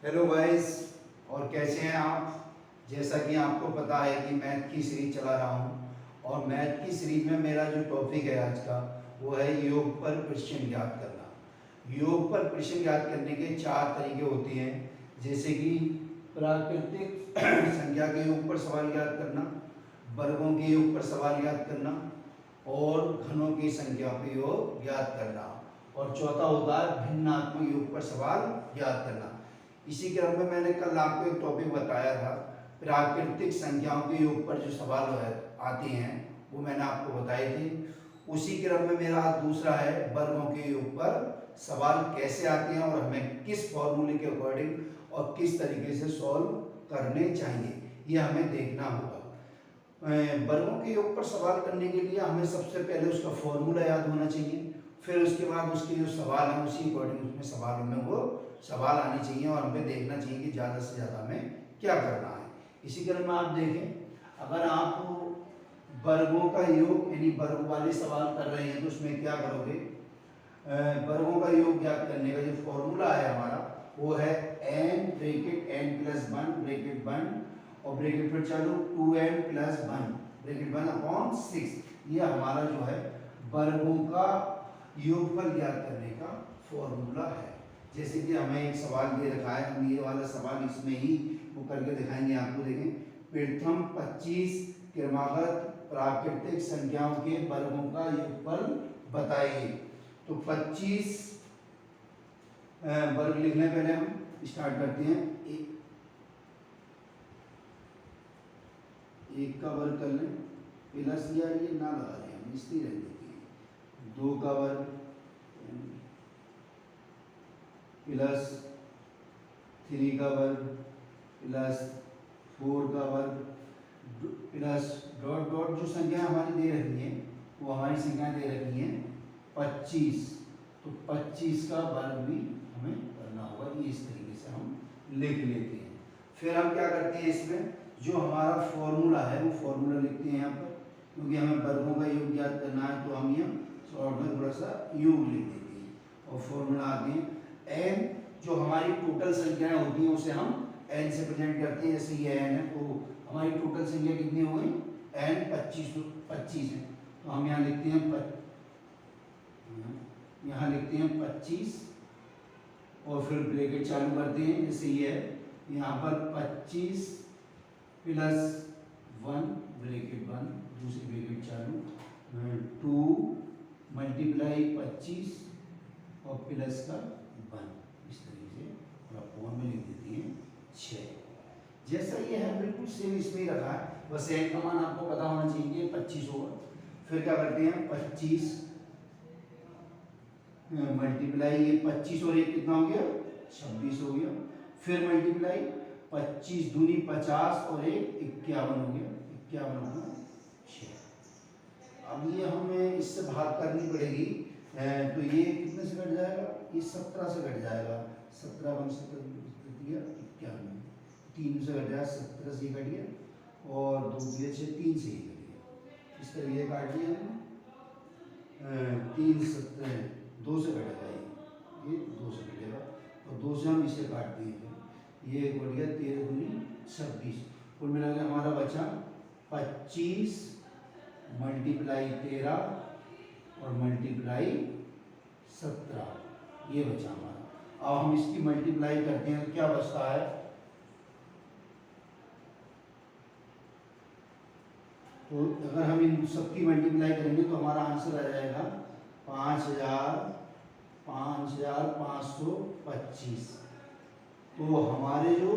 Hello guys, और कैसे हैं आप। जैसा कि आपको पता है कि मैथ की सीरीज चला रहा हूं और मैथ की सीरीज में मेरा जो टॉपिक है आज का वो है योग पर प्रश्न ज्ञात करना। योग पर प्रश्न ज्ञात करने के चार तरीके होते हैं, जैसे कि प्राकृतिक संख्या के योग पर सवाल ज्ञात करना, वर्गों के योग पर सवाल ज्ञात करना और घनों की संख्या पर योग ज्ञात करना, और चौथा होता है भिन्नात्मक योग पर सवाल ज्ञात करना। इसी क्रम में मैंने कल आपको एक टॉपिक बताया था, प्राकृतिक संख्याओं के योग पर जो सवाल आते हैं वो मैंने आपको बताए थे। उसी क्रम में मेरा दूसरा है वर्गों के योग पर सवाल कैसे आते हैं और हमें किस फॉर्मूले के अकॉर्डिंग और किस तरीके से सॉल्व करने चाहिए, ये हमें देखना होगा। वर्गों के योग पर सवाल करने के लिए हमें सबसे पहले उसका फॉर्मूला याद होना चाहिए, फिर उसके बाद उसके जो सवाल हैं उसी अकॉर्डिंग उसमें सवालों में वो सवाल आने चाहिए और हमें देखना चाहिए कि ज़्यादा से ज़्यादा हमें क्या करना है। इसी क्रम में आप देखें, अगर आप वर्गों का योग यानी वर्ग वाले सवाल कर रहे हैं तो उसमें क्या करोगे, वर्गों का योग ज्ञात करने का जो फॉर्मूला है हमारा वो है n bracket n plus 1 bracket 1 और ब्रैकेट पर चालू 2n प्लस 1 ब्रैकेट 1 अपॉन 6। ये हमारा जो है वर्गों का योगफल ज्ञात करने का फॉर्मूला है। जैसे कि हमें एक सवाल दे रखा है, हम ये वाला सवाल इसमें ही वो करके दिखाएंगे आपको। देखें, प्रथम 25 क्रमागत प्राकृतिक संख्याओं के वर्गों का योगफल बताइए। तो 25 वर्ग लिखने पहले हम स्टार्ट करते हैं। एक का वर्ग कर लें, प्लस या ये ना लगा रहे हैं, इसलिए रह देती है। 2 का वर्ग प्लस 3 का वर्ग प्लस 4 का वर्ग प्लस डॉट डॉट जो संख्या हमारी दे रखी है वो हमारी संख्या दे रखी है 25। तो 25 का वर्ग भी हमें करना होगा, ये इस तरीके से हम लिख लेते हैं। फिर हम क्या करते हैं, इसमें जो हमारा फॉर्मूला है वो फॉर्मूला लिखते हैं यहाँ पर, क्योंकि हमें वर्गों का योग ज्ञात करना है तो हम यहाँ शॉर्ट में थोड़ा सा योग लिख देते हैं और फॉर्मूला आते हैं n। जो हमारी टोटल संख्याएं होती हैं उसे हम n से प्रेजेंट करते हैं। जैसे ये n है तो हमारी टोटल संख्या कितनी हो गई, n 25 है, तो हम यहाँ लिखते हैं यहाँ लिखते हैं 25 और फिर ब्रैकेट चालू करते हैं। जैसे ये है यहाँ पर 25 प्लस 1 ब्रैकेट 1 दूसरी ब्रैकेट चालू 2 मल्टीप्लाई 25 और प्लस का 1, इस तरीके से और अपॉन में लिख देती हैं 6। जैसा ये है बिल्कुल सेम इसमें ही रखा है, बस एक का मान आपको पता होना चाहिए 25 होगा। फिर क्या करते हैं 25 मल्टीप्लाई ये 25 और एक कितना हो गया 26 हो गया। फिर मल्टीप्लाई 25 दूनी 50 और एक 51 हो गया, 51 6। अब ये हमें इससे भाग करनी पड़ेगी, तो ये कितने से कट जाएगा, ये 17 से कट जाएगा। 17 बन 17 51 3 से कट जाएगा, 17 से कट गया और 2 6 3 से ही कट गया। इस तरह ये काट दिया हमने 3 17 2 से कटेगा, ये 2 से कटेगा और 2 से हम इसे काट दिए, ये कट गया 13 दूनी 26। कुल मिला के हमारा बचा 25 मल्टीप्लाई 13 और मल्टीप्लाई 17, ये बचा हमारा। अब हम इसकी मल्टीप्लाई करते हैं तो क्या बचता है, तो अगर हम इन सबकी मल्टीप्लाई करेंगे तो हमारा आंसर आ जाएगा 5525। तो हमारे जो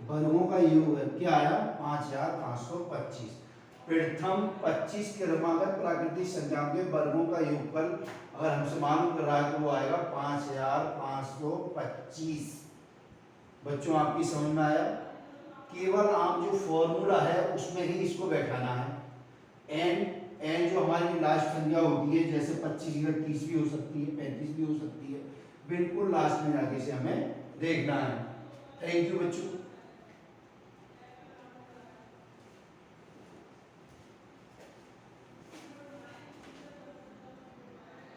वर्गों का योग है क्या आया 5525। प्रथम 25 क्रमागत प्राकृतिक संख्याओं के वर्गों का योगफल अगर हमसे मालूम कर रहा है तो वो आएगा 5525। बच्चों आपकी समझ में आया, केवल आप जो फॉर्मूला है उसमें ही इसको बैठाना है। n जो हमारी लास्ट संख्या होती है, जैसे 25 की 30 भी हो सकती है, 35 भी हो सकती है, बिल्कुल लास्ट में आगे से हमें देखना है। थैंक यू बच्चों।